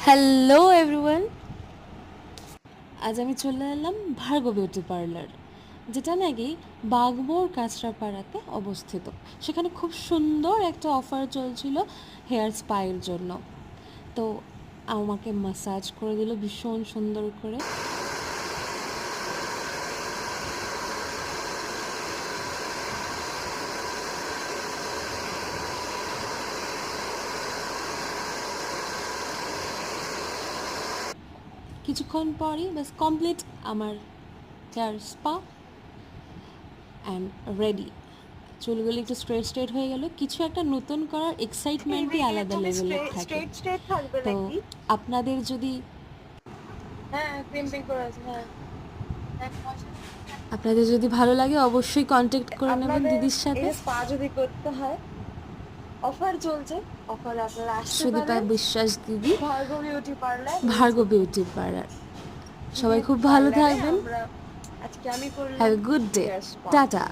Hello everyone, আজ আমি চলে এলাম ভার্গব বিউটি পার্লার, যেটা নাকি বাগবোর কাঁচরাপাড়াতে অবস্থিত। সেখানে খুব সুন্দর একটা অফার চলছিল হেয়ার স্পায়ের জন্য। তো আমাকে ম্যাসাজ করে দিল ভীষণ সুন্দর করে। কিছুক্ষণ পরই বাস কমপ্লিট আমার হেয়ার স্পা অ্যান্ড রেডি। চুলগুলো একটু স্ট্রেট হয়ে গেল। কিছু একটা নতুন করার এক্সাইটমেন্টই আলাদা লেভেলের থাকে। স্ট্রেট থাকবে তো নাকি? আপনাদের যদি হ্যাঁ, ক্রিম্পিং করে আছে। হ্যাঁ, আপনাদের যদি ভালো লাগে অবশ্যই কন্ট্যাক্ট করে নেবেন আপনাদের দিদির এই সাথে। যে স্পা যদি করতে হয়, অফার চলছে। অফারে আপনারা আসতে সুদীপা পারেন বিশ্বাস দিদি, ভার্গব বিউটি পার্লার ভার্গব বিউটি পার্লার। সবাই দিদির খুব ভালো পার্লারে থাকবেন। আমরা আজকে আমি হ্যাভ করলাম a good day. Hair spa. Tata.